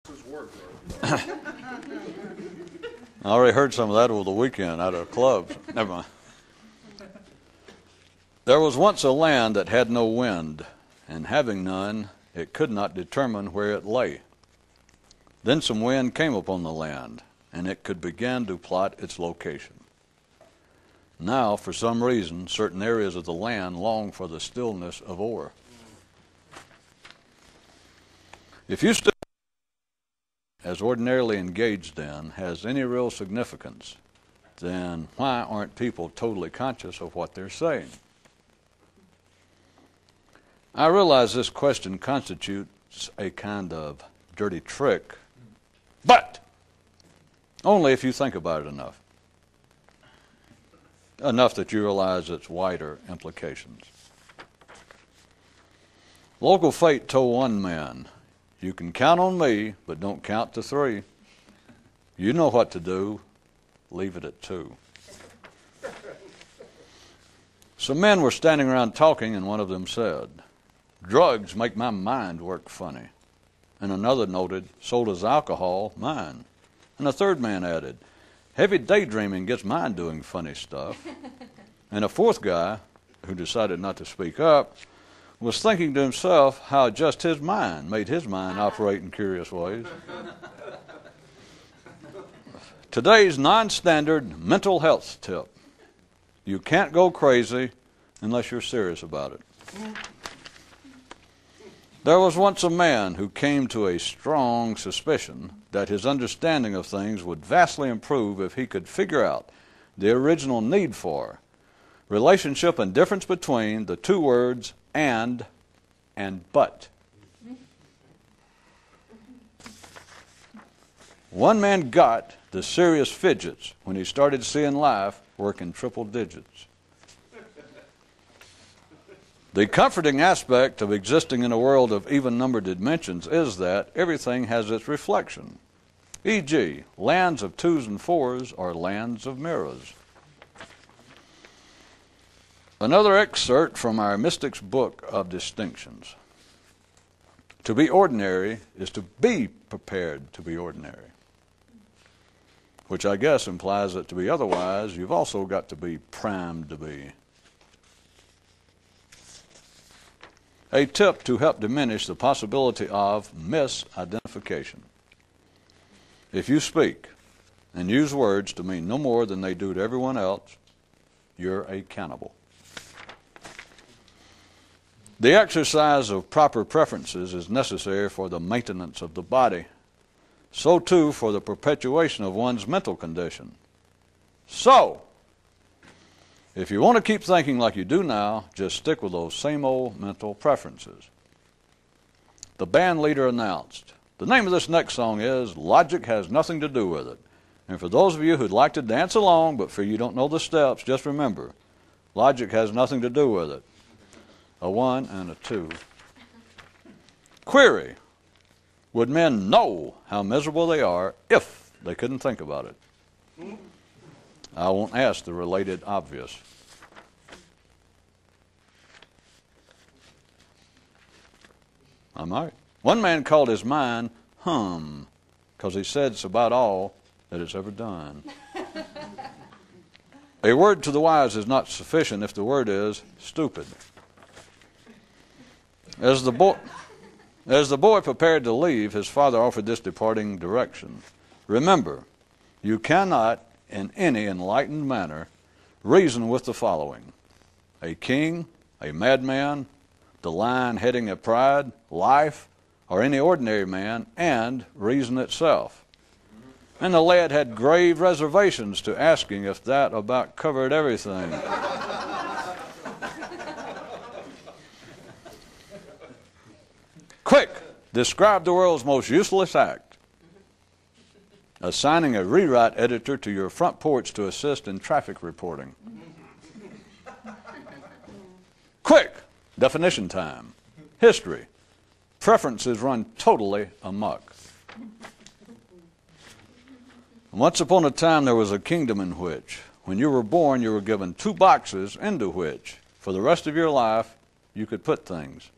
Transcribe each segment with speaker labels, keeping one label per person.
Speaker 1: I already heard some of that over the weekend out of clubs. Never mind. There was once a land that had no wind, and having none, it could not determine where it lay. Then some wind came upon the land, and it could begin to plot its location. Now, for some reason, certain areas of the land long for the stillness of ore. If you still as ordinarily engaged in has any real significance, then why aren't people totally conscious of what they're saying? I realize this question constitutes a kind of dirty trick, but only if you think about it enough. Enough that you realize its wider implications. Local fate told one man, "You can count on me, but don't count to 3. You know what to do. Leave it at 2." Some men were standing around talking, and one of them said, "Drugs make my mind work funny." And another noted, "So does alcohol, mine." And a third man added, "Heavy daydreaming gets mine doing funny stuff." And a fourth guy, who decided not to speak up, was thinking to himself how just his mind made his mind operate in curious ways. Today's non-standard mental health tip. You can't go crazy unless you're serious about it. There was once a man who came to a strong suspicion that his understanding of things would vastly improve if he could figure out the original need for, relationship and difference between the two words and but. One man got the serious fidgets when he started seeing life work in triple digits. The comforting aspect of existing in a world of even-numbered dimensions is that everything has its reflection. E.g., lands of 2s and 4s are lands of mirrors. Another excerpt from our Mystic's Book of Distinctions. To be ordinary is to be prepared to be ordinary, which I guess implies that to be otherwise, you've also got to be primed to be. A tip to help diminish the possibility of misidentification. If you speak and use words to mean no more than they do to everyone else, you're a cannibal. The exercise of proper preferences is necessary for the maintenance of the body. So too for the perpetuation of one's mental condition. So, if you want to keep thinking like you do now, just stick with those same old mental preferences. The band leader announced, "The name of this next song is Logic Has Nothing to Do with It." And for those of you who'd like to dance along, but for you don't know the steps, just remember, logic has nothing to do with it. A 1 and a 2. Query: would men know how miserable they are if they couldn't think about it? I won't ask the related obvious. I might. One man called his mind hum because he said it's about all that it's ever done. A word to the wise is not sufficient if the word is stupid. As the boy prepared to leave, his father offered this departing direction. Remember, you cannot, in any enlightened manner, reason with the following: a king, a madman, the lion heading a pride, life, or any ordinary man, and reason itself. And the lad had grave reservations to asking if that about covered everything. Quick, describe the world's most useless act. Assigning a rewrite editor to your front porch to assist in traffic reporting. Quick, definition time. History. Preferences run totally amok. Once upon a time there was a kingdom in which, when you were born, you were given 2 boxes into which, for the rest of your life, you could put things.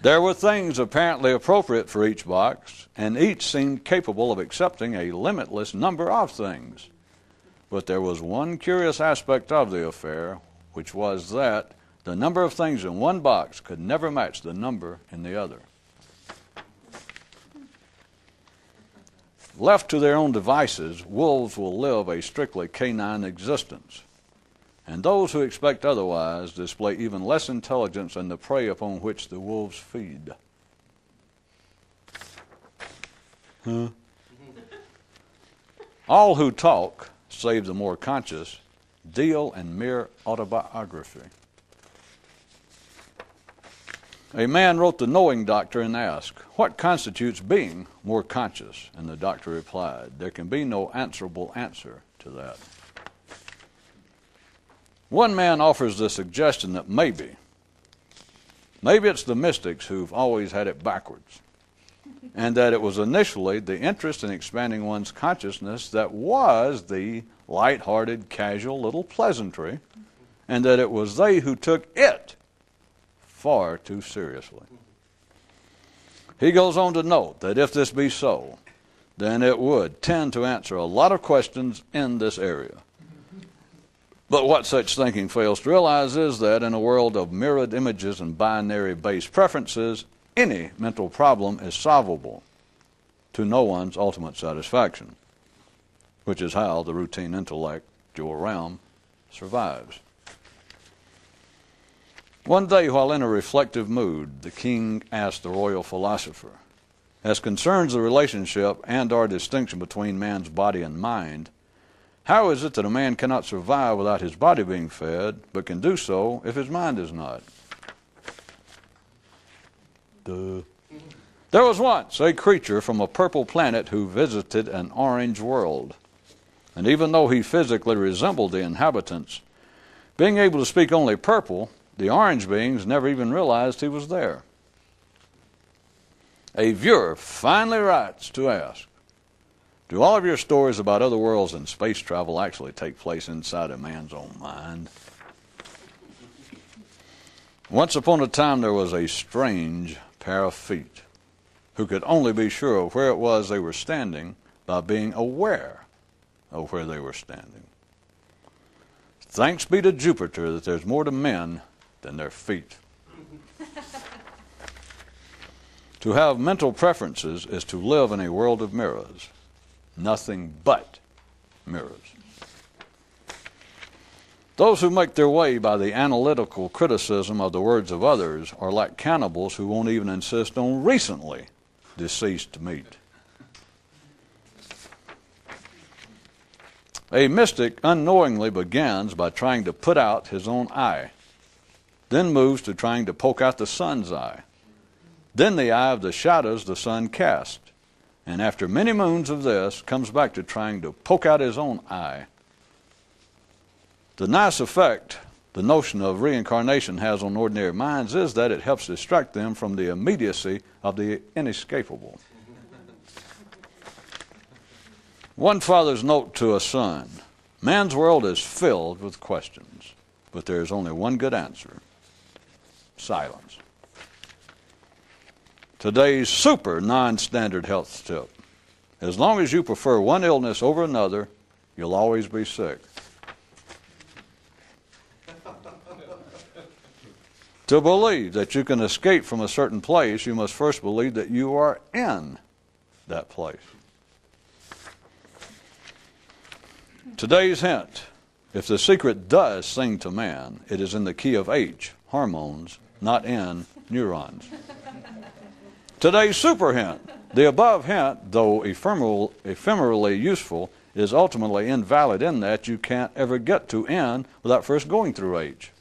Speaker 1: There were things apparently appropriate for each box, and each seemed capable of accepting a limitless number of things. But there was one curious aspect of the affair, which was that the number of things in one box could never match the number in the other. Left to their own devices, wolves will live a strictly canine existence. And those who expect otherwise display even less intelligence than the prey upon which the wolves feed. Huh? All who talk, save the more conscious, deal in mere autobiography. A man wrote the Knowing Doctor and asked, "What constitutes being more conscious?" And the doctor replied, "There can be no answerable answer to that." One man offers the suggestion that maybe it's the mystics who've always had it backwards, and that it was initially the interest in expanding one's consciousness that was the light-hearted, casual little pleasantry, and that it was they who took it far too seriously. He goes on to note that if this be so, then it would tend to answer a lot of questions in this area. But what such thinking fails to realize is that in a world of mirrored images and binary-based preferences, any mental problem is solvable to no one's ultimate satisfaction, which is how the routine intellectual realm survives. One day, while in a reflective mood, the king asked the royal philosopher, "As concerns the relationship and/or distinction between man's body and mind, how is it that a man cannot survive without his body being fed, but can do so if his mind is not?" Duh. There was once a creature from a purple planet who visited an orange world. And even though he physically resembled the inhabitants, being able to speak only purple, the orange beings never even realized he was there. A viewer finally writes to ask, "Do all of your stories about other worlds and space travel actually take place inside a man's own mind?" Once upon a time there was a strange pair of feet who could only be sure of where it was they were standing by being aware of where they were standing. Thanks be to Jupiter that there's more to men than their feet. To have mental preferences is to live in a world of mirrors. Nothing but mirrors. Those who make their way by the analytical criticism of the words of others are like cannibals who won't even insist on recently deceased meat. A mystic unknowingly begins by trying to put out his own eye, then moves to trying to poke out the sun's eye, then the eye of the shadows the sun casts, and after many moons of this, comes back to trying to poke out his own eye. The nice effect the notion of reincarnation has on ordinary minds is that it helps distract them from the immediacy of the inescapable. One father's note to a son, "Man's world is filled with questions, but there is only one good answer: silence." Today's super non-standard health tip: as long as you prefer one illness over another, you'll always be sick. To believe that you can escape from a certain place, you must first believe that you are in that place. Today's hint: if the secret does sing to man, it is in the key of H, hormones, not N, neurons. Today's super hint: the above hint, though ephemerally useful, is ultimately invalid in that you can't ever get to N without first going through H.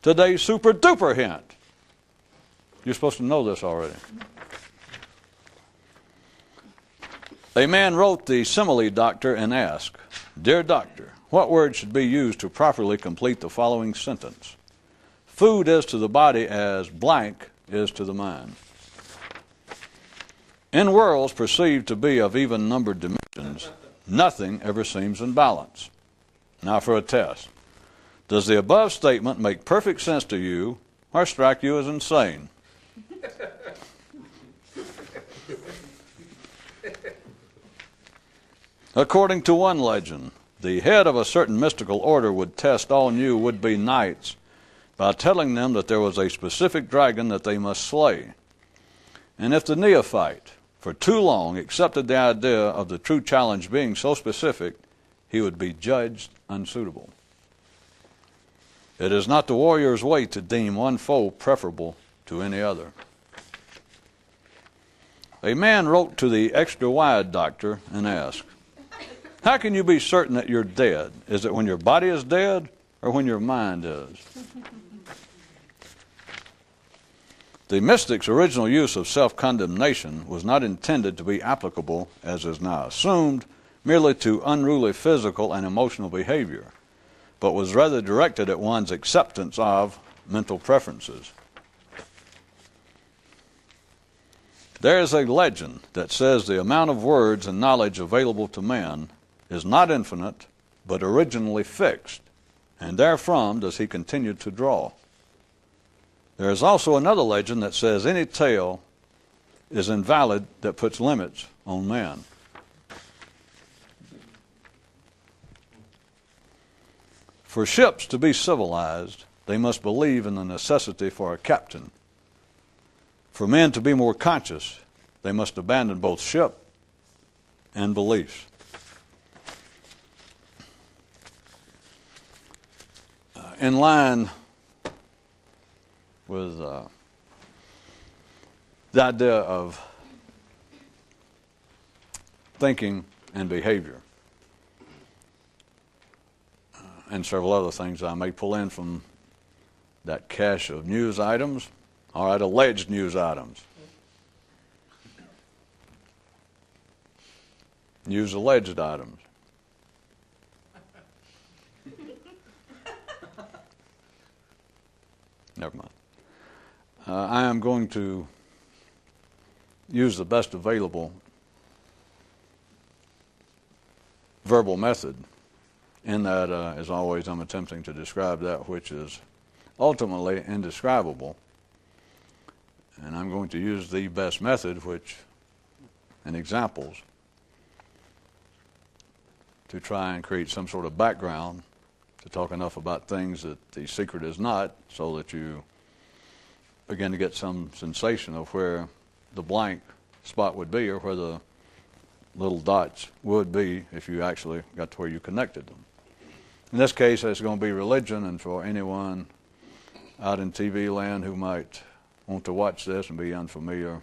Speaker 1: Today's super duper hint: you're supposed to know this already. A man wrote the Simile Doctor and asked, "Dear Doctor, what word should be used to properly complete the following sentence? Food is to the body as blank is to the mind." In worlds perceived to be of even-numbered dimensions, nothing ever seems in balance. Now for a test. Does the above statement make perfect sense to you or strike you as insane? According to one legend, the head of a certain mystical order would test all new would-be knights by telling them that there was a specific dragon that they must slay. And if the neophyte for too long accepted the idea of the true challenge being so specific, he would be judged unsuitable. It is not the warrior's way to deem one foe preferable to any other. A man wrote to the extra-wide doctor and asked, "How can you be certain that you're dead? Is it when your body is dead or when your mind is?" The mystic's original use of self-condemnation was not intended to be applicable, as is now assumed, merely to unruly physical and emotional behavior, but was rather directed at one's acceptance of mental preferences. There is a legend that says the amount of words and knowledge available to man is not infinite, but originally fixed, and therefrom does he continue to draw. There is also another legend that says any tale is invalid that puts limits on man. For ships to be civilized, they must believe in the necessity for a captain. For men to be more conscious, they must abandon both ship and beliefs. In line with the idea of thinking and behavior, and several other things I may pull in from that cache of news items. All right, alleged news items. News alleged items. Never mind. I am going to use the best available verbal method. In that, as always, I'm attempting to describe that which is ultimately indescribable. And I'm going to use the best method, and examples, to try and create some sort of background to talk enough about things that the secret is not, so that you begin to get some sensation of where the blank spot would be, or where the little dots would be if you actually got to where you connected them. In this case, it's going to be religion, and for anyone out in TV land who might want to watch this and be unfamiliar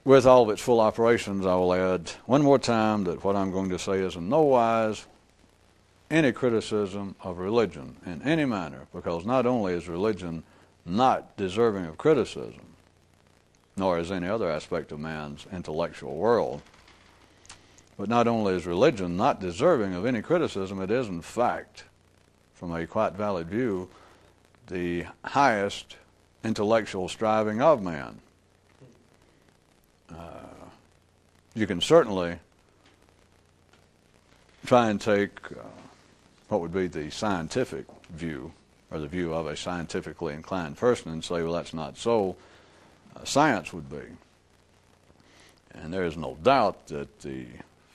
Speaker 1: with all of its full operations, I will add one more time that what I'm going to say is in no wise any criticism of religion in any manner, because not only is religion not deserving of criticism, nor is any other aspect of man's intellectual world, but not only is religion not deserving of any criticism, it is in fact, from a quite valid view, the highest intellectual striving of man. You can certainly try and take what would be the scientific view, or the view of a scientifically inclined person, and say, well, that's not so. Science would be. And there is no doubt that the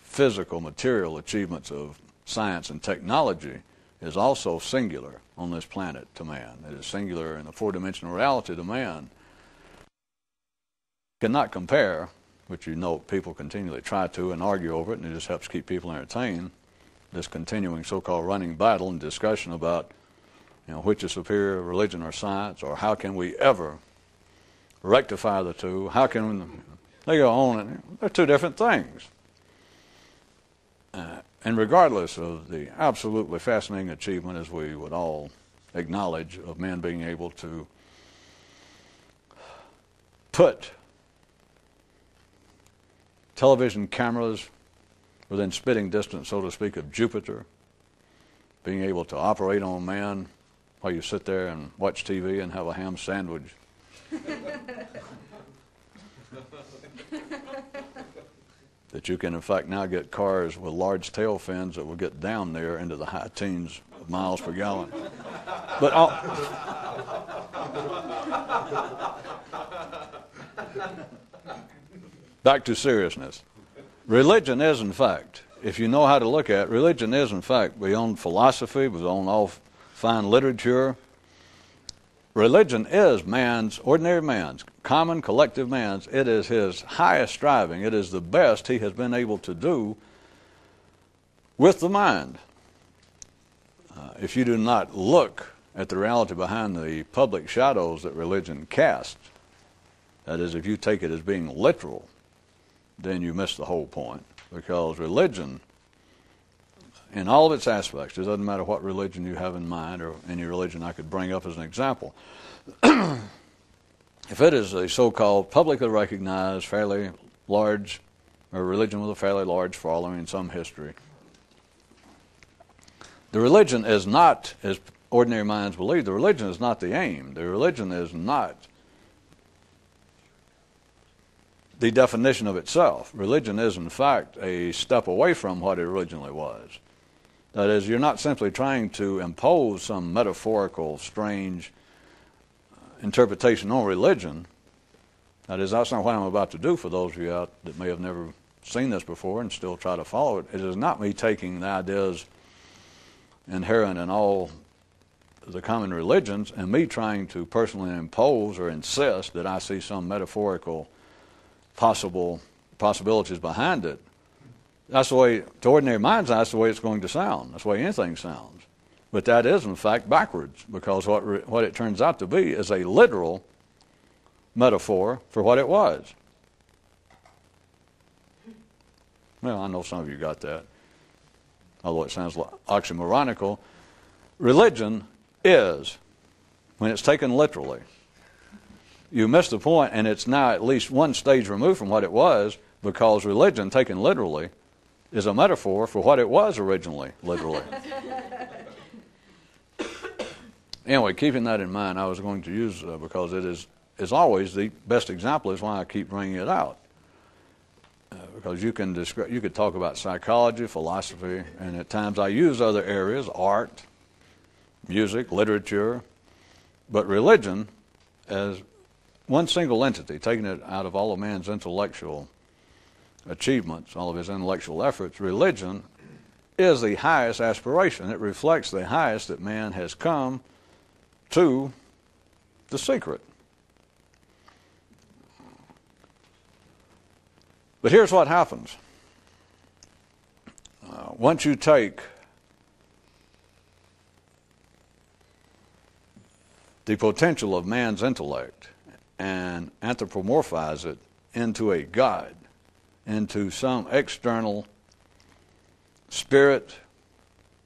Speaker 1: physical, material achievements of science and technology is also singular on this planet to man. It is singular in the four-dimensional reality to man. Cannot compare, which you know people continually try to and argue over it, and it just helps keep people entertained, this continuing so-called running battle and discussion about, which is superior, religion or science, or how can we ever rectify the two, how can they go on, and they're two different things. And regardless of the absolutely fascinating achievement, as we would all acknowledge, of men being able to put television cameras within spitting distance, so to speak, of Jupiter, being able to operate on man while you sit there and watch TV and have a ham sandwich. That you can, in fact, now get cars with large tail fins that will get down there into the high teens of miles per gallon. But back to seriousness. Religion is, in fact, if you know how to look at it, religion is, in fact, beyond philosophy, beyond all fine literature. Religion is man's, ordinary man's, common collective man's. It is his highest striving. It is the best he has been able to do with the mind. If you do not look at the reality behind the public shadows that religion casts, that is, if you take it as being literal, then you miss the whole point. Because religion, in all of its aspects, it doesn't matter what religion you have in mind or any religion I could bring up as an example, if it is a so-called publicly recognized, fairly large, or religion with a fairly large following in some history, the religion is not, as ordinary minds believe, the religion is not the aim. The religion is not the definition of itself. Religion is, in fact, a step away from what it originally was. That is, you're not simply trying to impose some metaphorical, strange interpretation on religion. That is, that's not what I'm about to do for those of you out that may have never seen this before and still try to follow it. It is not me taking the ideas inherent in all the common religions and me trying to personally impose or insist that I see some metaphorical possibilities behind it. That's the way, to ordinary minds, that's the way it's going to sound. That's the way anything sounds. But that is, in fact, backwards, because what it turns out to be is a literal metaphor for what it was. Well, I know some of you got that, although it sounds oxymoronical. Religion is, when it's taken literally, you miss the point, and it's now at least one stage removed from what it was, because religion, taken literally, is a metaphor for what it was originally, literally. Anyway, keeping that in mind, I was going to use, because it is always the best example, is why I keep bringing it out. Because you could talk about psychology, philosophy, and at times I use other areas, art, music, literature, but religion as one single entity, taking it out of all of man's intellectual achievements, all of his intellectual efforts, religion is the highest aspiration. It reflects the highest that man has come to, the secret. But here's what happens. Once you take the potential of man's intellect and anthropomorphize it into a God, into some external spirit,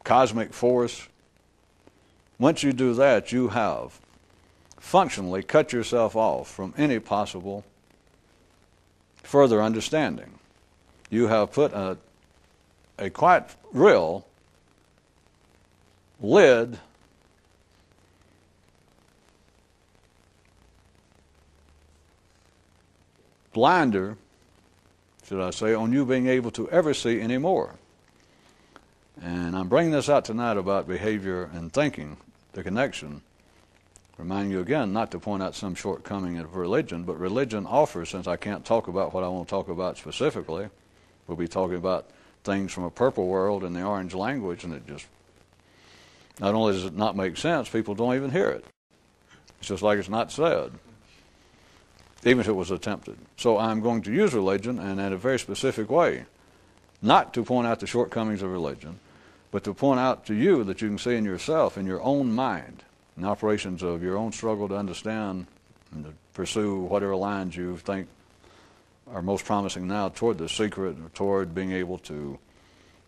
Speaker 1: cosmic force, once you do that, you have functionally cut yourself off from any possible further understanding. You have put a quite real lid blinder, should I say, on you being able to ever see any more. And I'm bringing this out tonight about behavior and thinking, the connection, reminding you again not to point out some shortcoming of religion, but religion offers, since I can't talk about what I want to talk about specifically, we'll be talking about things from a purple world in the orange language, and it just, not only does it not make sense, people don't even hear it. It's just like it's not said, even if it was attempted. So I'm going to use religion, and in a very specific way, not to point out the shortcomings of religion, but to point out to you that you can see in yourself, in your own mind, in operations of your own struggle to understand and to pursue whatever lines you think are most promising now toward the secret, or toward being able to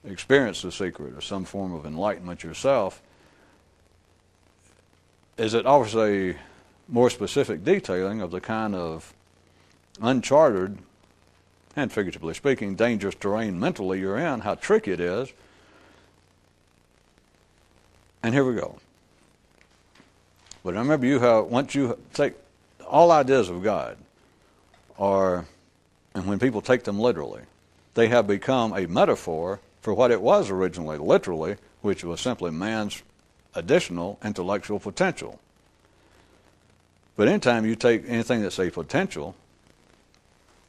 Speaker 1: experience the secret or some form of enlightenment yourself, is it offers a more specific detailing of the kind of uncharted and, figuratively speaking, dangerous terrain mentally you're in, how tricky it is. And here we go. But remember, once you take all ideas of God, and when people take them literally, they have become a metaphor for what it was originally, literally, which was simply man's additional intellectual potential. But anytime you take anything that's a potential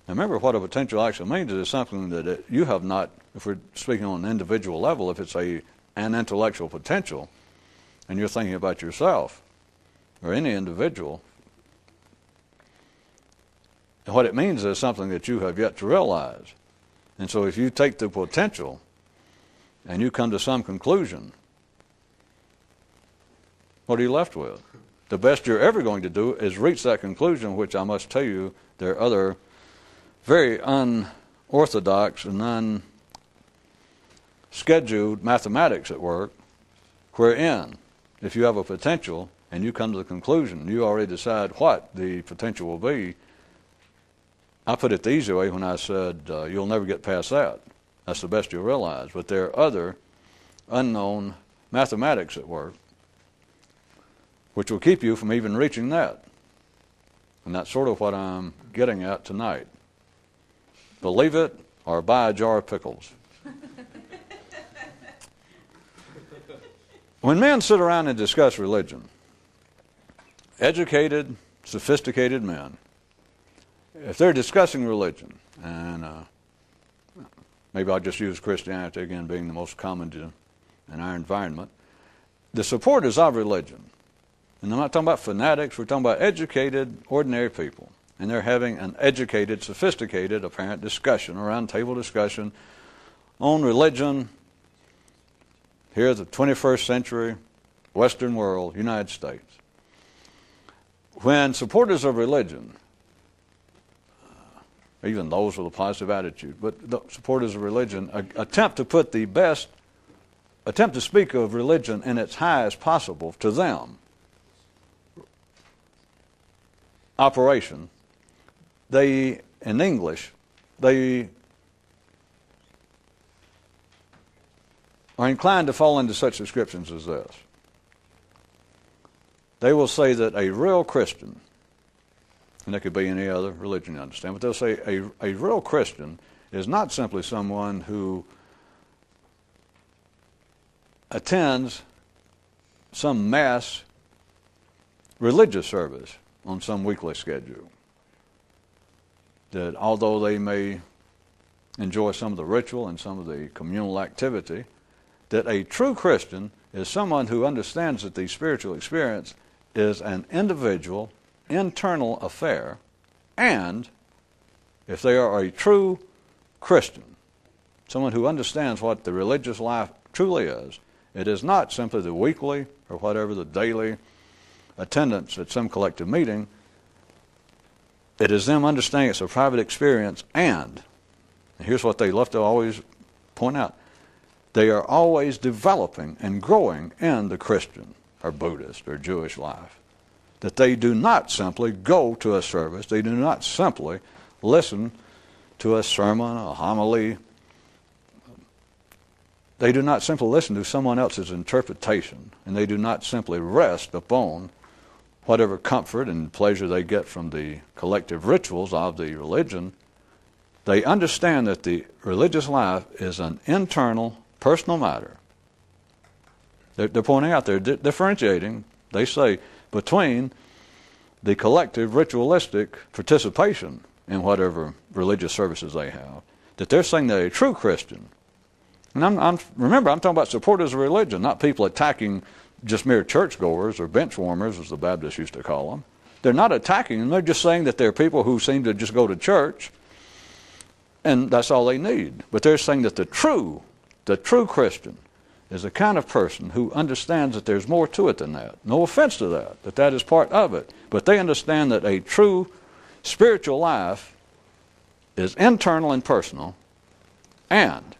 Speaker 1: Now remember, what a potential actually means is something that you have not, if we're speaking on an individual level, if it's an intellectual potential, and you're thinking about yourself, or any individual, what it means is something that you have yet to realize. And so if you take the potential and you come to some conclusion, what are you left with? The best you're ever going to do is reach that conclusion, which I must tell you, there are other very unorthodox and unscheduled mathematics at work, wherein if you have a potential and you come to the conclusion, you already decide what the potential will be. I put it the easy way when I said you'll never get past that. That's the best you'll realize. But there are other unknown mathematics at work which will keep you from even reaching that. And that's sort of what I'm getting at tonight. Believe it or buy a jar of pickles. When men sit around and discuss religion, educated, sophisticated men, if they're discussing religion, and maybe I'll just use Christianity again being the most common in our environment, the supporters of religion, and I'm not talking about fanatics, we're talking about educated, ordinary people, and they're having an educated, sophisticated, apparent discussion, around table discussion on religion here in the 21st century, Western world, United States. When supporters of religion, even those with a positive attitude, but the supporters of religion attempt to speak of religion in its highest possible to them operation, they, in English, they are inclined to fall into such descriptions as this. They will say that a real Christian, and that could be any other religion, you understand, but they'll say a real Christian is not simply someone who attends some mass religious service on some weekly schedule. That although they may enjoy some of the ritual and some of the communal activity, that a true Christian is someone who understands that the spiritual experience is an individual, internal affair, and if they are a true Christian, someone who understands what the religious life truly is, it is not simply the weekly or whatever the daily attendance at some collective meeting. It is them understanding it's a private experience, and here's what they love to always point out, they are always developing and growing in the Christian or Buddhist or Jewish life. That they do not simply go to a service, they do not simply listen to a sermon, a homily. They do not simply listen to someone else's interpretation, and they do not simply rest upon whatever comfort and pleasure they get from the collective rituals of the religion. They understand that the religious life is an internal, personal matter. They're pointing out, they're differentiating, they say, between the collective ritualistic participation in whatever religious services they have. That they're saying that a true Christian, and remember, I'm talking about supporters of religion, not people attacking just mere churchgoers or bench warmers, as the Baptists used to call them. They're not attacking them. They're just saying that they're people who seem to just go to church, and that's all they need. But they're saying that the true Christian is the kind of person who understands that there's more to it than that. No offense to that that is part of it. But they understand that a true spiritual life is internal and personal, and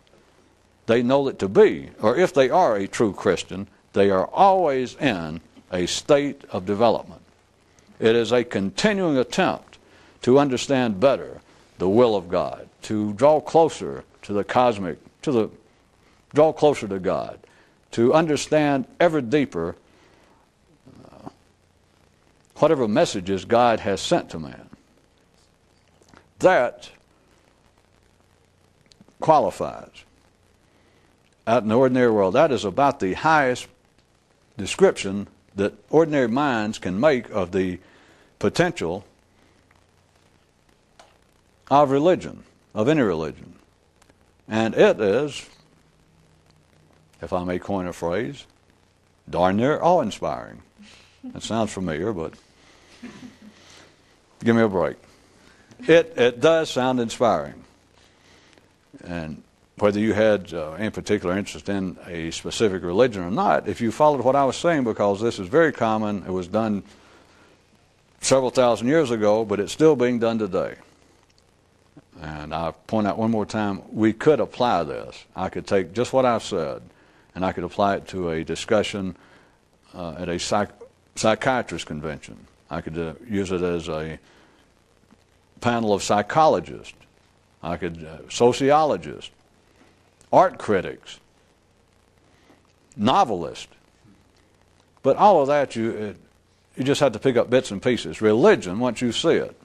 Speaker 1: they know that to be, or if they are a true Christian, they are always in a state of development. It is a continuing attempt to understand better the will of God, to draw closer to the cosmic, draw closer to God, to understand ever deeper whatever messages God has sent to man. That qualifies. Out in the ordinary world, that is about the highest description that ordinary minds can make of the potential of religion, of any religion. And it is, if I may coin a phrase, darn near awe-inspiring. That sounds familiar, but give me a break. It does sound inspiring. And whether you had any particular interest in a specific religion or not, if you followed what I was saying, because this is very common, it was done several thousand years ago, but it's still being done today. And I point out one more time, we could apply this. I could take just what I've said, and I could apply it to a discussion at a psychiatrist convention. I could use it as a panel of psychologists. I could sociologists, art critics, novelists. But all of that, you just have to pick up bits and pieces. Religion, once you see it,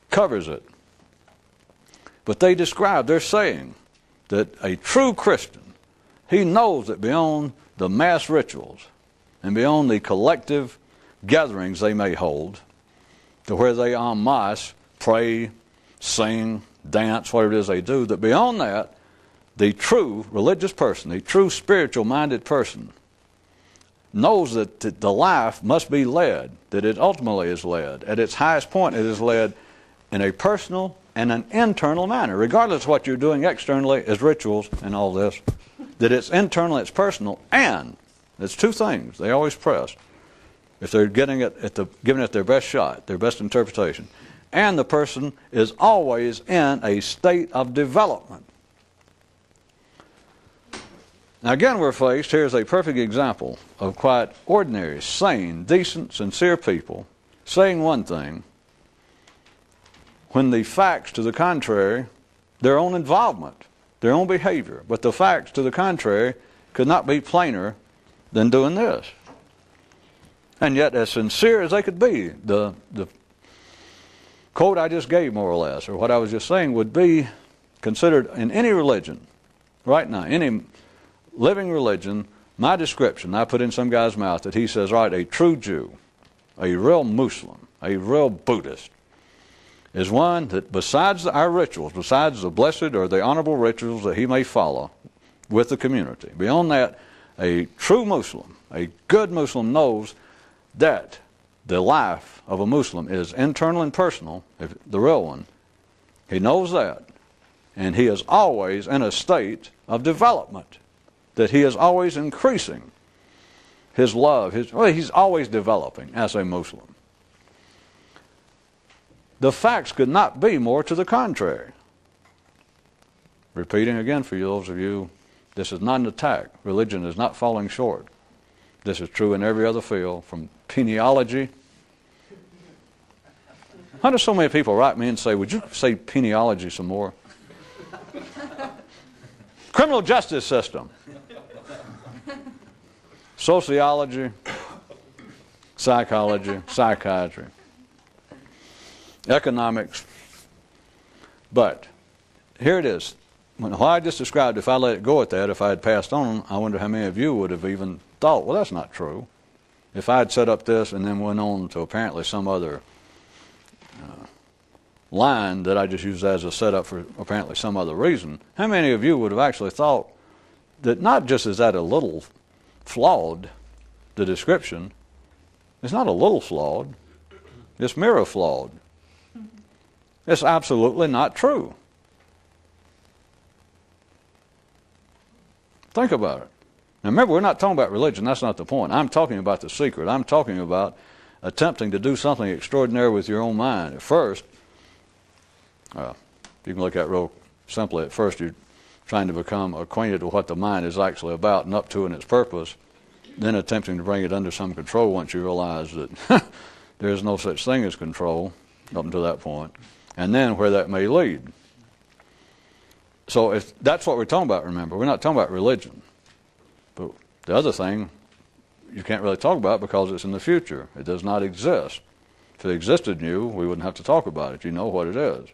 Speaker 1: covers it. But they're saying that a true Christian, he knows that beyond the mass rituals and beyond the collective gatherings they may hold, to where they en masse pray, sing, dance, whatever it is they do, that beyond that, the true religious person, the true spiritual-minded person, knows that the life must be led, that it ultimately is led. At its highest point, it is led in a personal and an internal manner, regardless of what you're doing externally as rituals and all this, that it's internal, it's personal, and it's two things they always press, if they're giving it their best shot, their best interpretation. And the person is always in a state of development. Now again, we're faced, here's a perfect example of quite ordinary, sane, decent, sincere people saying one thing when the facts to the contrary, their own involvement, their own behavior, but the facts to the contrary could not be plainer than doing this. And yet, as sincere as they could be, the quote I just gave, more or less, or what I was just saying, would be considered in any religion, right now, any living religion, my description I put in some guy's mouth that he says, right, a true Jew, a real Muslim, a real Buddhist, is one that besides our rituals, besides the blessed or the honorable rituals that he may follow with the community, beyond that, a true Muslim, a good Muslim knows that the life of a Muslim is internal and personal, the real one. He knows that. And he is always in a state of development, that he is always increasing his love. He's always developing as a Muslim. The facts could not be more to the contrary. Repeating again for you, those of you, this is not an attack. Religion is not falling short. This is true in every other field, from peniology. How do so many people write me and say, would you say peniology some more? Criminal justice system. Sociology, psychology, psychiatry, economics. But here it is. What I just described, if I let it go at that, if I had passed on, I wonder how many of you would have even thought, well, that's not true. If I had set up this and then went on to apparently some other line that I just used as a setup for apparently some other reason, how many of you would have actually thought that not just is that a little flawed, the description, it's not a little flawed, it's mirror flawed. It's absolutely not true. Think about it. Now remember, we're not talking about religion. That's not the point. I'm talking about the secret. I'm talking about attempting to do something extraordinary with your own mind. At first, you can look at it real simply. At first, you're trying to become acquainted with what the mind is actually about and up to and its purpose, then attempting to bring it under some control once you realize that there is no such thing as control up until that point, and then where that may lead. So if that's what we're talking about, remember, we're not talking about religion. But the other thing you can't really talk about because it's in the future. It does not exist. If it existed in you, we wouldn't have to talk about it. You know what it is.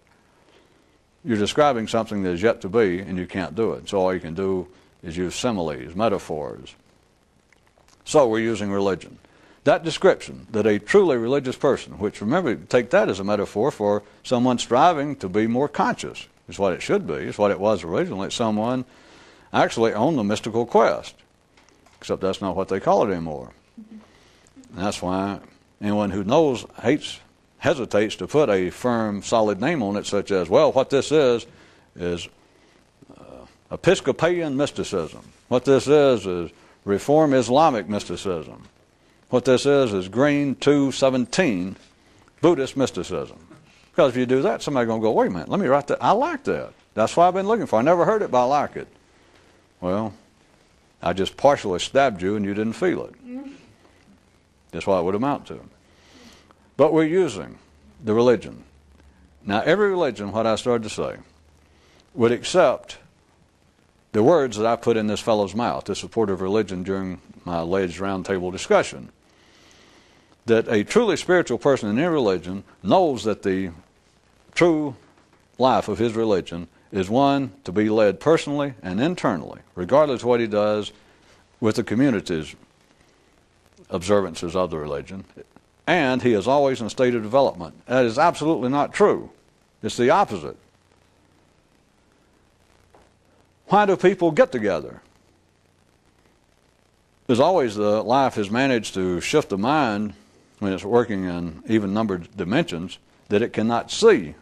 Speaker 1: You're describing something that is yet to be, and you can't do it. So all you can do is use similes, metaphors. So we're using religion. that description, that a truly religious person, which remember, take that as a metaphor for someone striving to be more conscious, is what it should be, is what it was originally. It's someone actually on the mystical quest, except that's not what they call it anymore. And that's why anyone who knows hesitates to put a firm, solid name on it, such as, well, what this is Episcopalian mysticism. What this is Reform Islamic mysticism. What this is Green 217 Buddhist mysticism. Because if you do that, somebody's going to go, wait a minute, let me write that. I like that. That's what I've been looking for. I never heard it, but I like it. Well, I just partially stabbed you and you didn't feel it. That's what it would amount to. But we're using the religion. Now, every religion, what I started to say, would accept the words that I put in this fellow's mouth, the supporter of religion, during my alleged roundtable discussion. That a truly spiritual person in any religion knows that the true life of his religion is one to be led personally and internally, regardless of what he does with the community's observances of the religion. And he is always in a state of development. That is absolutely not true. It's the opposite. Why do people get together? There's always the life has managed to shift the mind when it's working in even-numbered dimensions that it cannot see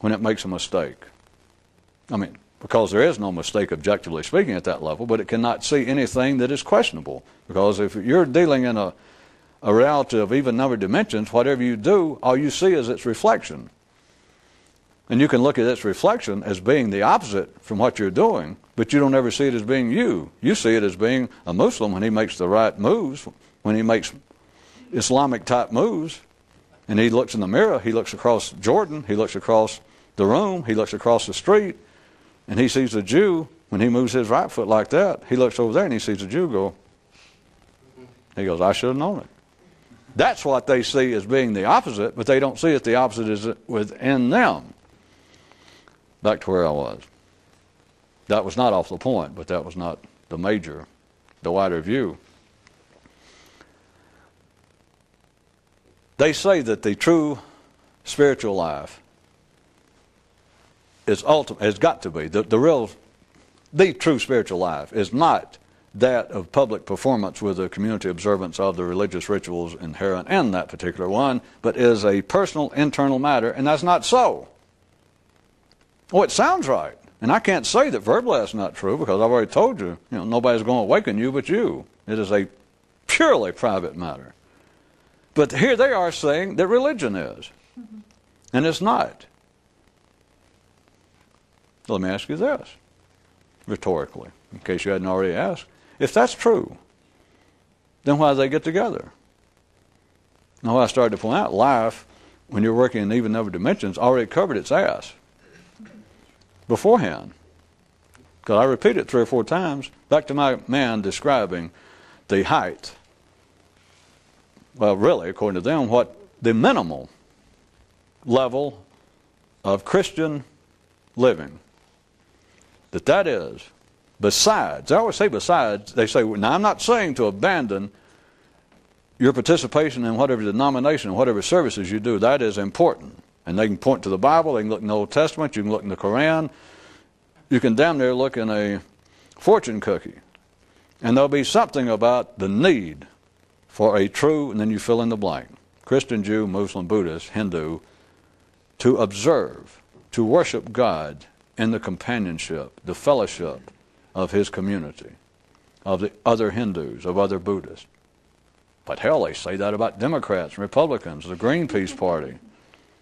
Speaker 1: when it makes a mistake. I mean, because there is no mistake objectively speaking at that level, but it cannot see anything that is questionable. Because if you're dealing in a reality of even-numbered dimensions, whatever you do, all you see is its reflection. And you can look at its reflection as being the opposite from what you're doing, but you don't ever see it as being you. You see it as being a Muslim when he makes the right moves, when he makes Islamic-type moves, and he looks in the mirror, he looks across Jordan, he looks across the room, he looks across the street, and he sees a Jew, when he moves his right foot like that, he looks over there and he sees a Jew go, he goes, I should have known it. That's what they see as being the opposite, but they don't see it the opposite is within them. Back to where I was. That was not off the point, but that was not the wider view. They say that the true spiritual life is ultimate, has got to be, the true spiritual life is not that of public performance with the community observance of the religious rituals inherent in that particular one, but is a personal internal matter, and that's not so. Oh, it sounds right. And I can't say that verbally that's not true because I've already told you, nobody's going to awaken you but you. It is a purely private matter. But here they are saying that religion is. And it's not. Let me ask you this, rhetorically, in case you hadn't already asked. If that's true, then why do they get together? Now, I started to point out, life, when you're working in even-numbered dimensions, already covered its ass beforehand. Because I repeat it 3 or 4 times, back to my man describing the height. Well, really, according to them, what the minimal level of Christian living, that is, besides, I always say besides, they say, now I'm not saying to abandon your participation in whatever denomination, whatever services you do, that is important. And they can point to the Bible, they can look in the Old Testament, you can look in the Quran, you can damn near look in a fortune cookie. And there'll be something about the need for a true, and then you fill in the blank, Christian, Jew, Muslim, Buddhist, Hindu, to observe, to worship God in the companionship, the fellowship of his community, of the other Hindus, of other Buddhists. But hell, they say that about Democrats and Republicans, the Greenpeace Party.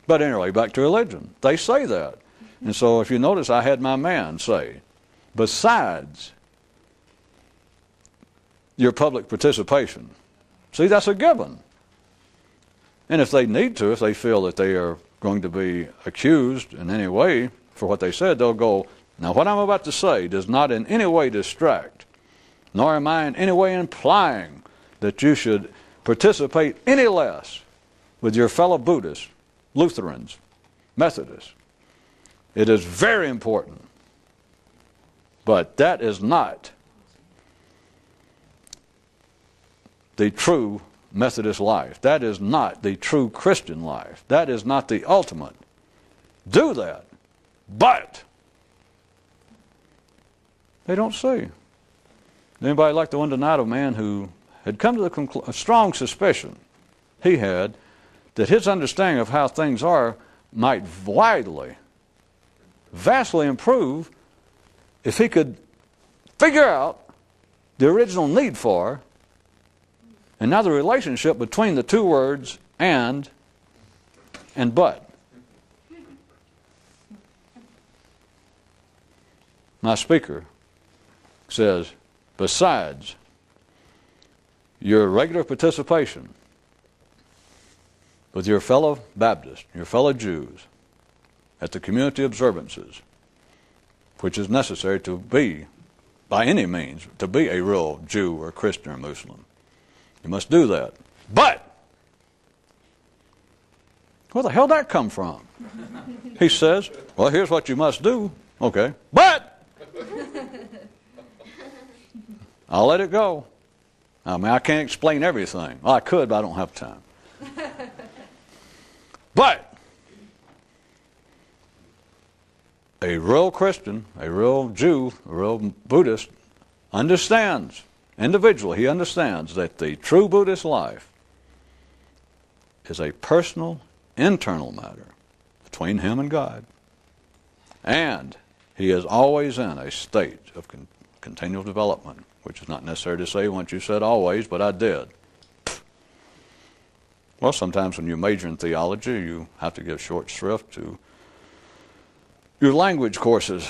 Speaker 1: But anyway, back to religion. They say that. And so if you notice, I had my man say, besides your public participation. See, that's a given. And if they need to, if they feel that they are going to be accused in any way for what they said, they'll go, now what I'm about to say does not in any way distract, nor am I in any way implying that you should participate any less with your fellow Buddhists, Lutherans, Methodists. It is very important. But that is not the true Methodist life. That is not the true Christian life. That is not the ultimate. Do that. But they don't see. Anybody like the one tonight, a man who had come to a strong suspicion he had that his understanding of how things are might vastly improve if he could figure out the original need for, and now the relationship between the two words and but. My speaker says, besides your regular participation with your fellow Baptists, your fellow Jews, at the community observances, which is necessary to be, by any means, to be a real Jew or Christian or Muslim. You must do that. But, where the hell did that come from? He says, well, here's what you must do. Okay. But, I'll let it go. I mean, I can't explain everything. Well, I could, but I don't have time. But a real Christian, a real Jew, a real Buddhist understands, individually, he understands that the true Buddhist life is a personal, internal matter between him and God. And he is always in a state of continual development, which is not necessary to say once you said always, but I did. Well, sometimes when you major in theology, you have to give short shrift to your language courses.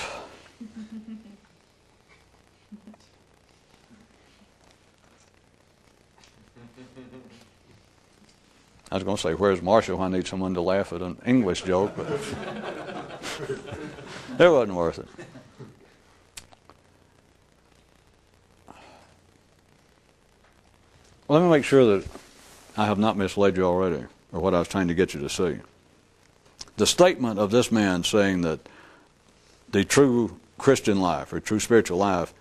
Speaker 1: I was going to say, where's Marshall? I need someone to laugh at an English joke, but it wasn't worth it. Let me make sure that I have not misled you already, or what I was trying to get you to see. The statement of this man saying that the true Christian life or true spiritual life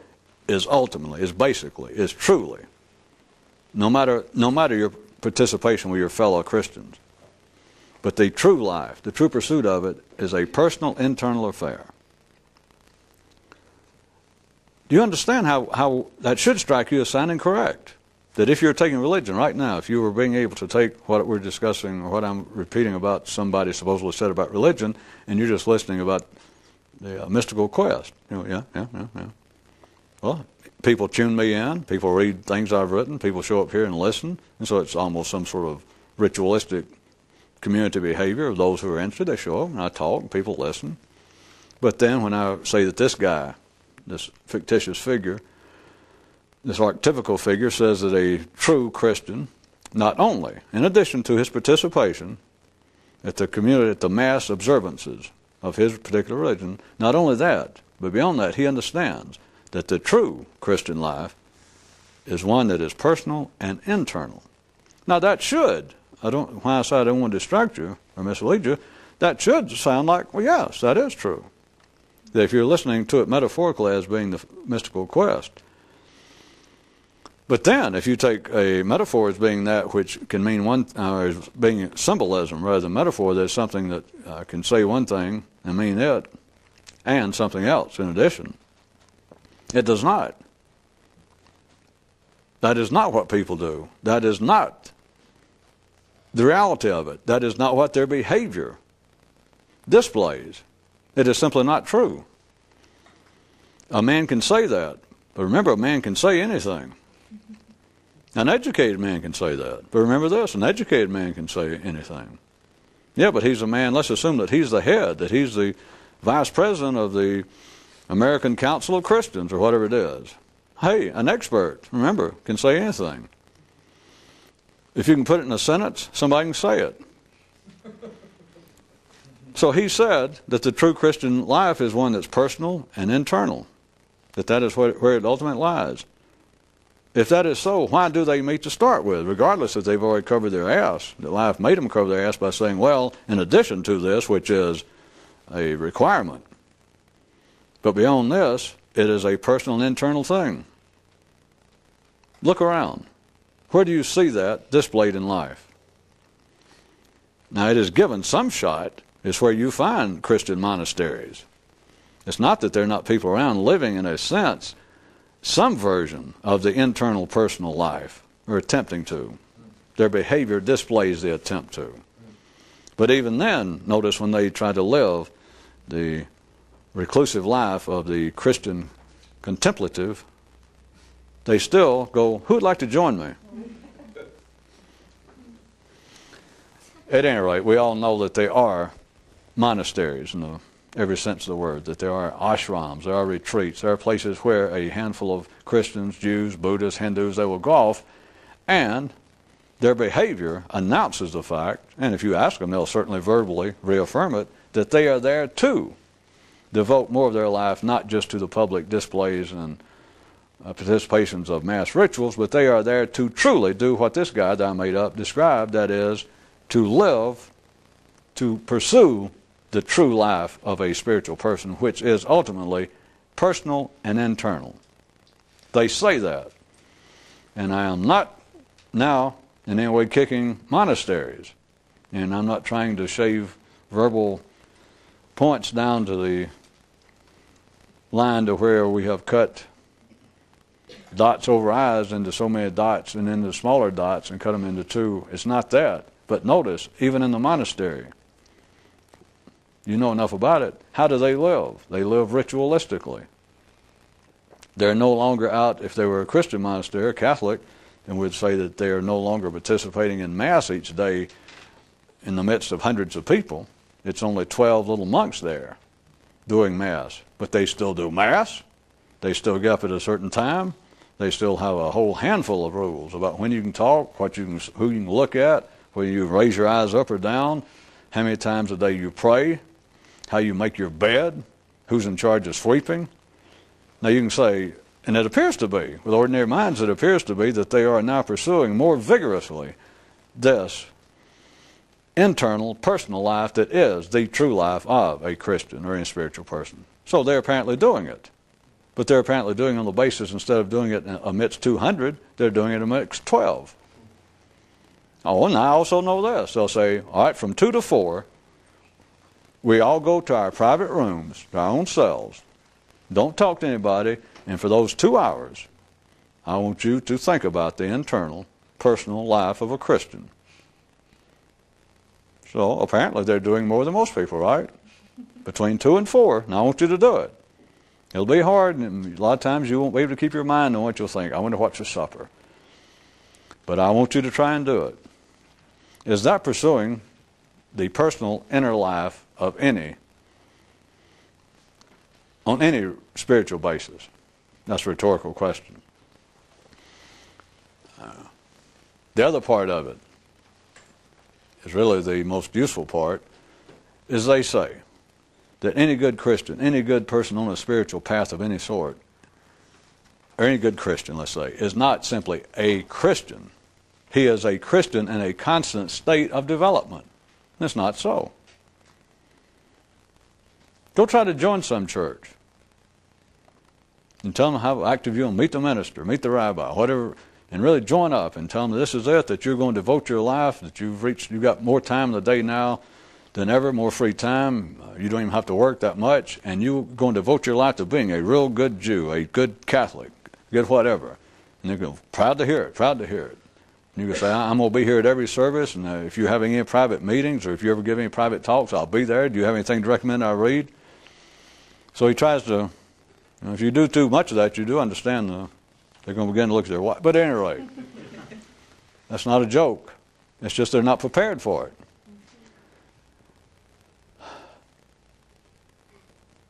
Speaker 1: is ultimately, is basically, is truly, no matter your participation with your fellow Christians, but the true life, the true pursuit of it is a personal internal affair. Do you understand how that should strike you as sounding correct? That if you're taking religion right now, if you were being able to take what we're discussing or what I'm repeating about somebody supposedly said about religion, and you're just listening about the mystical quest. You know, yeah. Well, people tune me in. People read things I've written. People show up here and listen. And so it's almost some sort of ritualistic community behavior of those who are interested. They show up and I talk and people listen. But then when I say that this guy, this fictitious figure, this archetypical figure says that a true Christian, not only, in addition to his participation at the community, at the mass observances of his particular religion, not only that, but beyond that, he understands that the true Christian life is one that is personal and internal. Now that should, when I say I don't want to distract you or mislead you, that should sound like, well, yes, that is true. That if you're listening to it metaphorically as being the mystical quest. But then, if you take a metaphor as being that which can mean one, as being symbolism rather than metaphor, there's something that can say one thing and mean it, and something else in addition. It does not. That is not what people do. That is not the reality of it. That is not what their behavior displays. It is simply not true. A man can say that, but remember, a man can say anything. An educated man can say that. But remember this, an educated man can say anything. Yeah, but he's a man, let's assume that he's the head, that he's the vice president of the American Council of Christians, or whatever it is. Hey, an expert, remember, can say anything. If you can put it in a sentence, somebody can say it. So he said that the true Christian life is one that's personal and internal, that is where it ultimately lies. If that is so, why do they meet to start with, regardless if they've already covered their ass? That life made them cover their ass by saying, well, in addition to this, which is a requirement, but beyond this, it is a personal and internal thing. Look around. Where do you see that displayed in life? Now, it is given some shot. It's where you find Christian monasteries. It's not that there are not people around living, in a sense, some version of the internal personal life, or attempting to. Their behavior displays the attempt to. But even then, notice when they try to live the reclusive life of the Christian contemplative, they still go, who would like to join me? At any rate, we all know that there are monasteries in every sense of the word, that there are ashrams, there are retreats, there are places where a handful of Christians, Jews, Buddhists, Hindus, they will go off, and their behavior announces the fact, and if you ask them, they'll certainly verbally reaffirm it, that they are there to devote more of their life not just to the public displays and participations of mass rituals, but they are there to truly do what this guy that I made up described, that is, to live, to pursue the true life of a spiritual person, which is ultimately personal and internal. They say that. And I am not now in any way kicking monasteries. And I'm not trying to shave verbal points down to the line to where we have cut dots over I's into so many dots and into smaller dots and cut them into two. It's not that. But notice, even in the monastery, you know enough about it. How do they live? They live ritualistically. They're no longer out, if they were a Christian monastery, Catholic, then we'd say that they are no longer participating in Mass each day in the midst of hundreds of people. It's only 12 little monks there doing Mass. But they still do Mass. They still get up at a certain time. They still have a whole handful of rules about when you can talk, who you can look at, whether you raise your eyes up or down, how many times a day you pray, how you make your bed, who's in charge of sweeping. Now you can say, and it appears to be, with ordinary minds, it appears to be that they are now pursuing more vigorously this internal, personal life that is the true life of a Christian or any spiritual person. So they're apparently doing it. But they're apparently doing it on the basis, instead of doing it amidst 200, they're doing it amidst 12. Oh, and I also know this. They'll say, all right, from 2 to 4, we all go to our private rooms, to our own cells. Don't talk to anybody. And for those 2 hours, I want you to think about the internal, personal life of a Christian. So apparently they're doing more than most people, right? Between 2 and 4. Now I want you to do it. It'll be hard, and a lot of times you won't be able to keep your mind on what you'll think. I wonder what's for supper. But I want you to try and do it. Is that pursuing the personal inner life of any, on any spiritual basis? That's a rhetorical question. The other part of it is really the most useful part, is they say that any good Christian, any good person on a spiritual path of any sort, or any good Christian, let's say, is not simply a Christian. He is a Christian in a constant state of development. That's not so. Go try to join some church and tell them how active you are. Meet the minister, meet the rabbi, whatever, and really join up and tell them this is it, that you're going to devote your life, that you've got more time in the day now than ever, more free time. You don't even have to work that much, and you're going to devote your life to being a real good Jew, a good Catholic, good whatever. And they're going, proud to hear it, proud to hear it. And you can say, I'm going to be here at every service, and if you're having any private meetings or if you ever give any private talks, I'll be there. Do you have anything to recommend I read? So he tries to, if you do too much of that, you do understand they're going to begin to look at their wife. But at any rate, that's not a joke. It's just they're not prepared for it.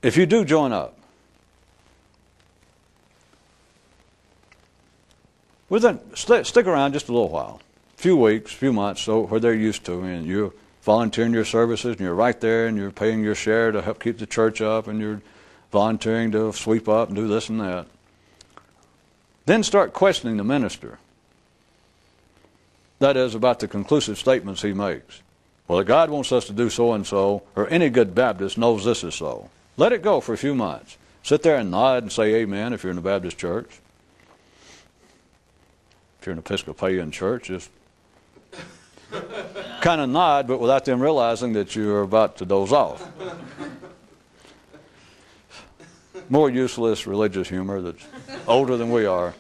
Speaker 1: If you do join up, well, then stick around just a little while, a few weeks, a few months, so where they're used to, and you're volunteering your services, and you're right there, and you're paying your share to help keep the church up, and you're volunteering to sweep up and do this and that. Then start questioning the minister. That is, about the conclusive statements he makes. Well, if God wants us to do so and so, or any good Baptist knows this is so. Let it go for a few months. Sit there and nod and say amen if you're in the Baptist church. you're an Episcopalian church, just kind of nod, but without them realizing that you're about to doze off. More useless religious humor that's older than we are.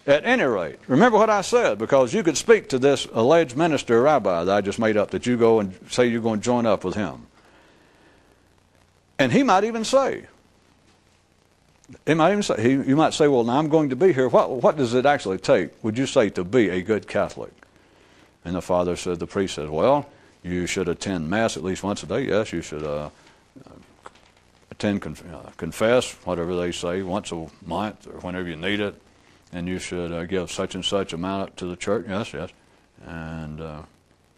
Speaker 1: At any rate, remember what I said, because you could speak to this alleged minister or rabbi that I just made up, that you go and say you're going to join up with him. And he might even say, you might say, well, now I'm going to be here. What does it actually take, would you say, to be a good Catholic? And the father said, the priest says, well, you should attend Mass at least once a day. Yes, you should confess, whatever they say, once a month or whenever you need it. And you should give such and such amount to the church. Yes, yes. And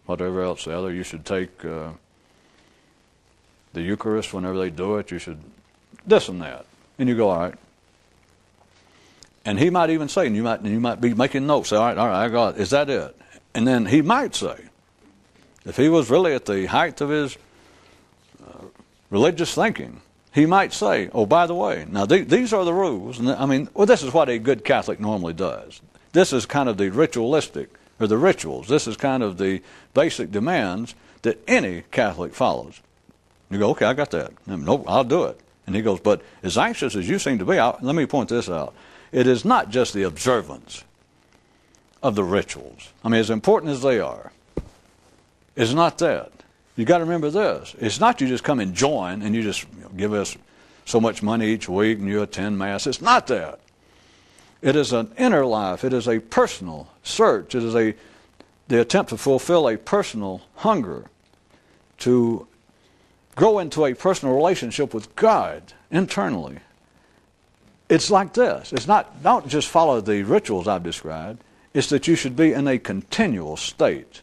Speaker 1: whatever else the other. You should take the Eucharist whenever they do it. You should this and that. And you go, all right. And he might even say, and you might be making notes, say, all right, I got it. Is that it? And then he might say, if he was really at the height of his religious thinking, he might say, oh, by the way, now these are the rules. And I mean, well, this is what a good Catholic normally does. This is kind of the ritualistic, or the rituals. This is kind of the basic demands that any Catholic follows. You go, okay, I got that. Nope, I'll do it. And he goes, but as anxious as you seem to be, let me point this out. It is not just the observance of the rituals. I mean, as important as they are, it's not that. You got to remember this. It's not you just come and join and you just give us so much money each week and you attend Mass. It's not that. It is an inner life. It is a personal search. It is the attempt to fulfill a personal hunger, to grow into a personal relationship with God internally. It's like this. It's not, don't just follow the rituals I've described. It's that you should be in a continual state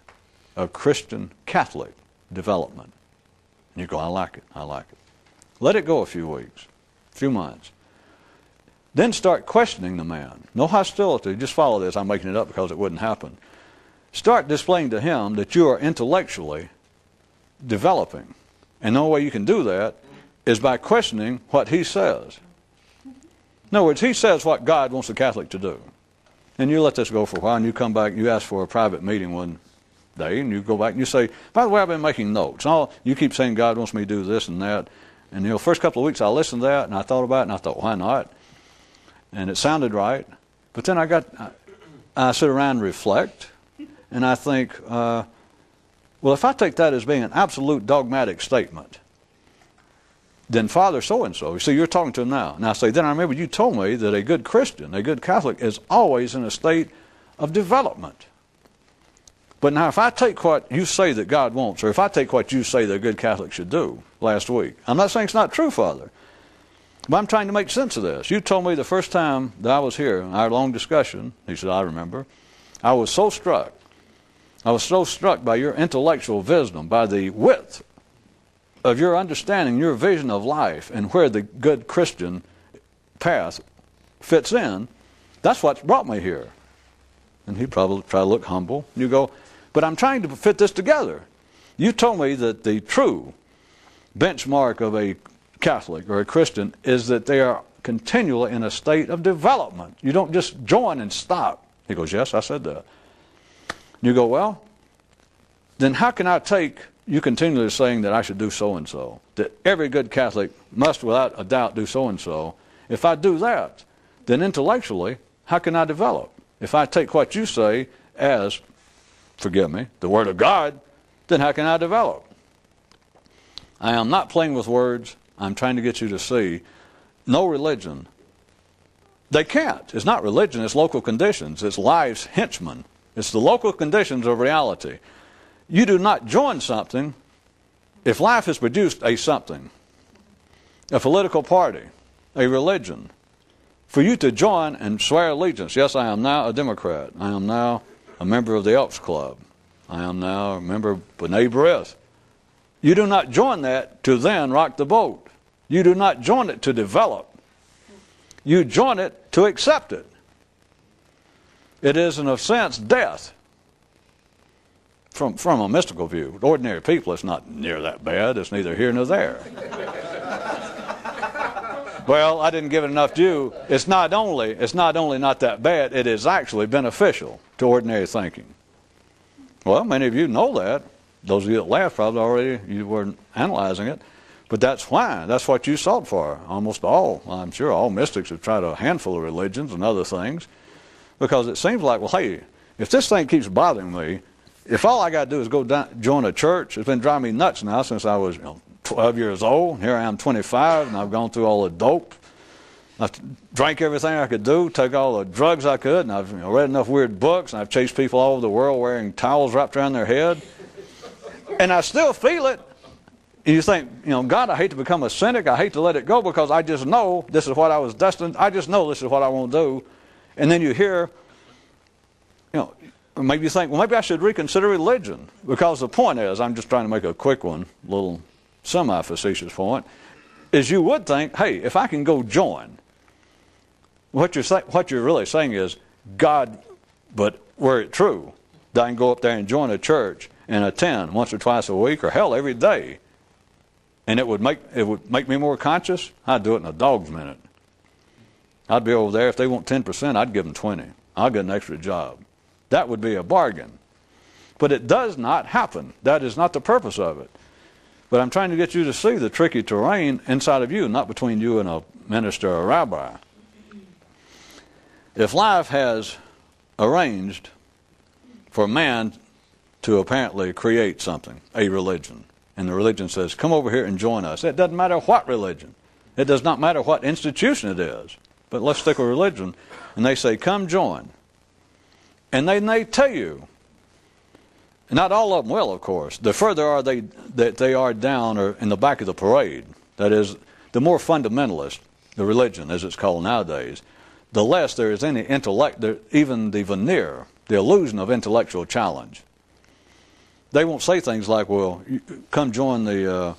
Speaker 1: of Christian Catholic development. And you go, I like it, I like it. Let it go a few weeks, a few months. Then start questioning the man. No hostility, just follow this. I'm making it up because it wouldn't happen. Start displaying to him that you are intellectually developing. And the only way you can do that is by questioning what he says. In other words, he says what God wants the Catholic to do. And you let this go for a while, and you come back, you ask for a private meeting one day, and you go back and you say, by the way, I've been making notes. You keep saying God wants me to do this and that. And first couple of weeks I listened to that, and I thought about it, and I thought, why not? And it sounded right. But then I sit around and reflect, and I think, well, if I take that as being an absolute dogmatic statement, then Father so-and-so, you see, you're talking to him now. And I say, then I remember you told me that a good Christian, a good Catholic, is always in a state of development. But now if I take what you say that God wants, or if I take what you say that a good Catholic should do last week, I'm not saying it's not true, Father, but I'm trying to make sense of this. You told me the first time that I was here, in our long discussion, he said, I remember, I was so struck by your intellectual wisdom, by the width of your understanding, your vision of life, and where the good Christian path fits in. That's what's brought me here. And he probably try to look humble. You go, but I'm trying to fit this together. You told me that the true benchmark of a Catholic or a Christian is that they are continually in a state of development. You don't just join and stop. He goes, yes, I said that. You go, well, then how can I take you continually saying that I should do so-and-so, that every good Catholic must without a doubt do so-and-so? If I do that, then intellectually, how can I develop? If I take what you say as, forgive me, the Word of God, then how can I develop? I am not playing with words. I'm trying to get you to see no religion. They can't. It's not religion. It's local conditions. It's life's henchmen. It's the local conditions of reality. You do not join something if life has produced a something, a political party, a religion. For you to join and swear allegiance, yes, I am now a Democrat. I am now a member of the Elks Club. I am now a member of B'nai B'rith. You do not join that to then rock the boat. You do not join it to develop. You join it to accept it. It is, in a sense, death. From a mystical view. Ordinary people, it's not near that bad. It's neither here nor there. Well, I didn't give it enough due. It's not only not that bad, it is actually beneficial to ordinary thinking. Well, many of you know that. Those of you that laughed probably already, you weren't analyzing it. But that's why. That's what you sought for. Almost all, I'm sure, all mystics have tried a handful of religions and other things. Because it seems like, well, hey, if this thing keeps bothering me, if all I got to do is go down, join a church, it's been driving me nuts now since I was 12 years old. Here I am 25, and I've gone through all the dope. I've drank everything I could do, took all the drugs I could, and I've read enough weird books, and I've chased people all over the world wearing towels wrapped around their head. And I still feel it. And you think, God, I hate to become a cynic. I hate to let it go because I just know this is what I was destined. I just know this is what I want to do. And then you hear, maybe you think, well, maybe I should reconsider religion. Because the point is, I'm just trying to make a quick one, a little semi-facetious point, is you would think, hey, if I can go join, what you're really saying is, God, but were it true, that I can go up there and join a church and attend once or twice a week, or hell, every day, and it would make me more conscious, I'd do it in a dog's minute. I'd be over there. If they want 10%, I'd give them 20. I'll get an extra job. That would be a bargain. But it does not happen. That is not the purpose of it. But I'm trying to get you to see the tricky terrain inside of you, not between you and a minister or a rabbi. If life has arranged for man to apparently create something, a religion, and the religion says, come over here and join us. It doesn't matter what religion. It does not matter what institution it is. But let's stick with religion. And they say, come join. And they tell you, not all of them will, of course. The further are that they are down or in the back of the parade, that is, the more fundamentalist, the religion as it's called nowadays, the less there is any intellect, even the veneer, the illusion of intellectual challenge. They won't say things like, well, come join the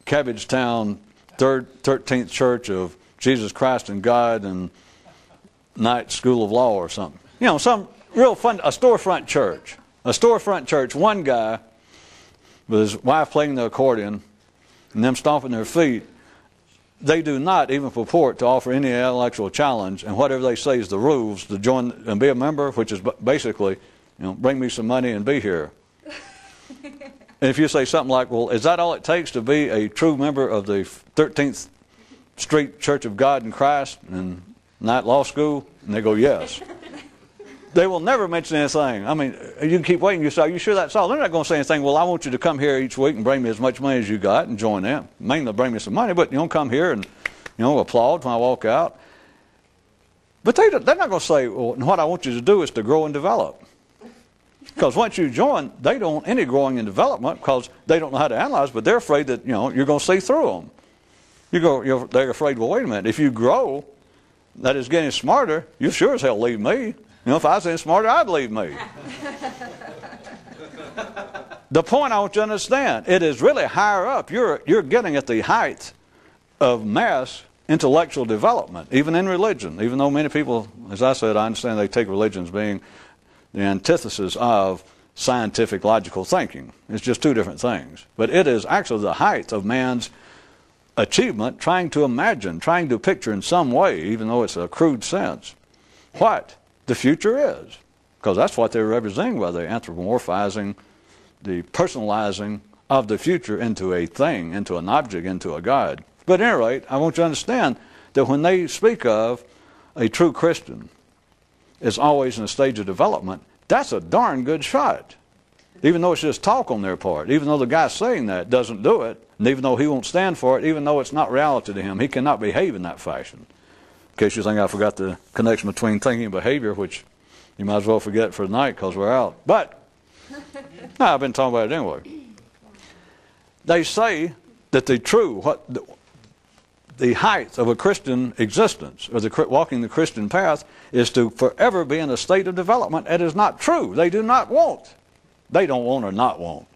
Speaker 1: Cabbagetown 13th Church of Jesus Christ and God and Night School of Law or something. Some real fun, a storefront church. A storefront church, one guy with his wife playing the accordion and them stomping their feet, they do not even purport to offer any intellectual challenge, and whatever they say is the rules to join and be a member, which is basically, bring me some money and be here. And if you say something like, well, is that all it takes to be a true member of the 13th Street Church of God in Christ and Night Law School? And they go, yes. They will never mention anything. I mean, you can keep waiting. You say, are you sure that's all? They're not going to say anything, well, I want you to come here each week and bring me as much money as you got and join them. Mainly bring me some money, but come here and, applaud when I walk out. But they're not going to say, well, what I want you to do is to grow and develop. Because once you join, they don't want any growing and development because they don't know how to analyze, but they're afraid that, you're going to see through them. They're afraid, well, wait a minute, if you grow, that is getting smarter, you sure as hell leave me. If I was any smarter, I'd leave me. The point I want you to understand, it is really higher up. You're getting at the height of mass intellectual development, even in religion. Even though many people, as I said, I understand they take religion as being the antithesis of scientific logical thinking. It's just two different things. But it is actually the height of man's achievement, trying to imagine, trying to picture in some way, even though it's a crude sense, what the future is. Because that's what they're representing by the anthropomorphizing, the personalizing of the future into a thing, into an object, into a God. But at any rate, I want you to understand that when they speak of a true Christian is always in a stage of development, that's a darn good shot. Even though it's just talk on their part, even though the guy saying that doesn't do it, and even though he won't stand for it, even though it's not reality to him, he cannot behave in that fashion. In case you think I forgot the connection between thinking and behavior, which you might as well forget for tonight because we're out. But, no, I've been talking about it anyway. They say that the height of a Christian existence, or walking the Christian path, is to forever be in a state of development. It is not true. They do not want. They don't want or not want.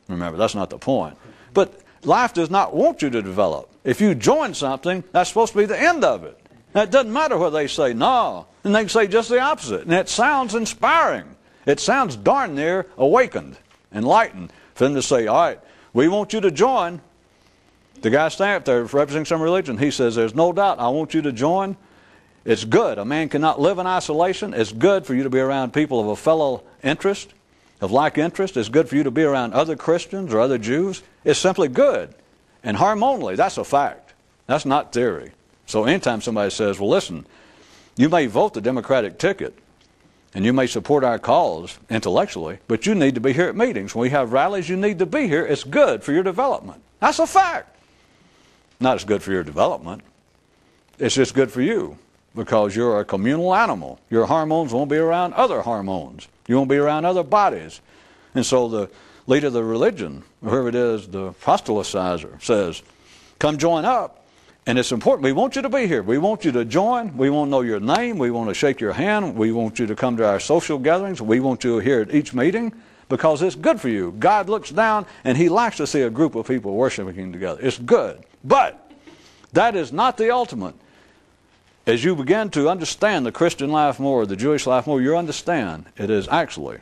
Speaker 1: Remember, that's not the point. But life does not want you to develop. If you join something, that's supposed to be the end of it. Now, it doesn't matter whether they say no, and they can say just the opposite. And it sounds inspiring. It sounds darn near awakened, enlightened, for them to say, all right, we want you to join. The guy standing up there representing some religion, he says, there's no doubt I want you to join. It's good. A man cannot live in isolation. It's good for you to be around people of a fellow interest, of like interest. It's good for you to be around other Christians or other Jews. It's simply good. And harmoniously, that's a fact. That's not theory. So anytime somebody says, well, listen, you may vote the Democratic ticket, and you may support our cause intellectually, but you need to be here at meetings. When we have rallies, you need to be here. It's good for your development. That's a fact. Not as good for your development. It's just good for you because you're a communal animal. Your hormones won't be around other hormones. You won't be around other bodies. And so the leader of the religion, whoever it is, the proselytizer, says, come join up. And it's important. We want you to be here. We want you to join. We want to know your name. We want to shake your hand. We want you to come to our social gatherings. We want you here at each meeting because it's good for you. God looks down and He likes to see a group of people worshiping together. It's good. But that is not the ultimate. As you begin to understand the Christian life more, the Jewish life more, you understand it is actually,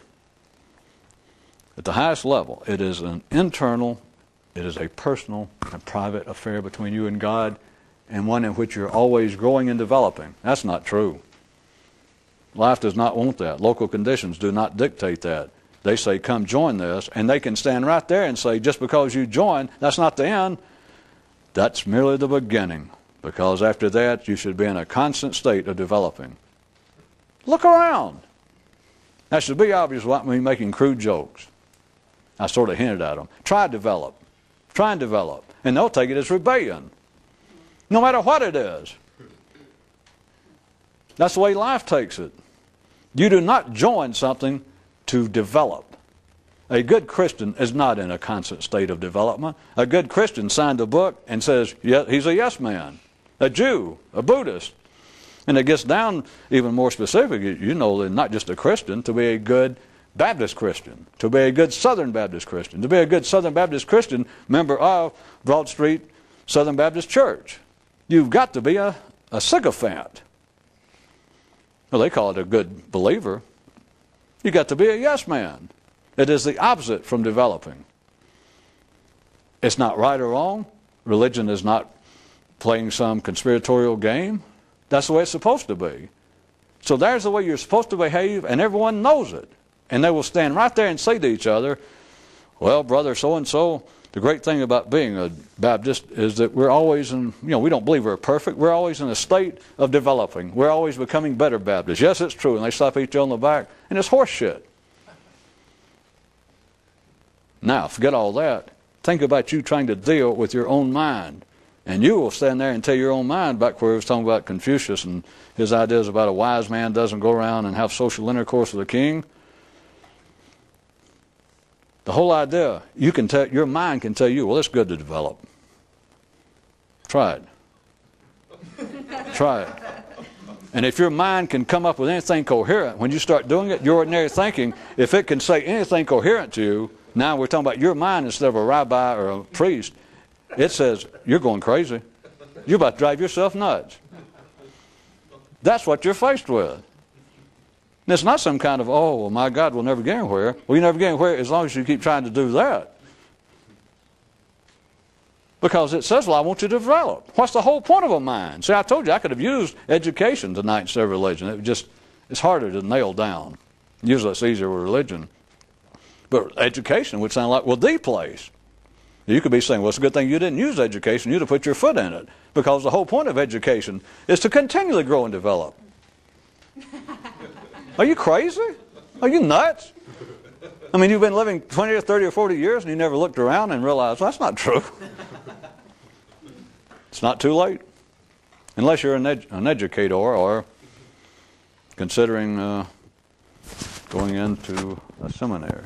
Speaker 1: at the highest level, it is an internal, it is a personal and private affair between you and God, and one in which you're always growing and developing. That's not true. Life does not want that. Local conditions do not dictate that. They say, come join this, and they can stand right there and say, just because you join, that's not the end. That's merely the beginning, because after that, you should be in a constant state of developing. Look around. That should be obvious without me making crude jokes. I sort of hinted at them. Try and develop. Try and develop. And they'll take it as rebellion, no matter what it is. That's the way life takes it. You do not join something to develop. A good Christian is not in a constant state of development. A good Christian signed a book and says, yeah, he's a yes man. A Jew, a Buddhist. And it gets down even more specific. You know, not just a Christian, to be a good Baptist Christian, to be a good Southern Baptist Christian, to be a good Southern Baptist Christian, member of Broad Street Southern Baptist Church. You've got to be a sycophant. Well, they call it a good believer. You've got to be a yes man. It is the opposite from developing. It's not right or wrong. Religion is not playing some conspiratorial game. That's the way it's supposed to be. So there's the way you're supposed to behave, and everyone knows it. And they will stand right there and say to each other, well, brother so-and-so, the great thing about being a Baptist is that we're always in, we don't believe we're perfect. We're always in a state of developing. We're always becoming better Baptists. Yes, it's true. And they slap each other on the back, and it's horse shit. Now, forget all that. Think about you trying to deal with your own mind. And you will stand there and tell your own mind back where he was talking about Confucius and his ideas about a wise man doesn't go around and have social intercourse with a king. The whole idea, your mind can tell you, well, it's good to develop. Try it. Try it. And if your mind can come up with anything coherent, when you start doing it, your ordinary thinking, if it can say anything coherent to you, now we're talking about your mind instead of a rabbi or a priest, it says, you're going crazy. You're about to drive yourself nuts. That's what you're faced with. And it's not some kind of, oh, well, my God, we'll never get anywhere. Well, you never get anywhere as long as you keep trying to do that. Because it says, well, I want you to develop. What's the whole point of a mind? See, I told you I could have used education tonight instead of religion. It's harder to nail down. Usually it's easier with religion. But education would sound like, well, the place. You could be saying, well, it's a good thing you didn't use education. You'd have put your foot in it. Because the whole point of education is to continually grow and develop. Are you crazy? Are you nuts? I mean, you've been living 20 or 30 or 40 years and you never looked around and realized, well, that's not true. It's not too late. Unless you're an educator or considering going into a seminary.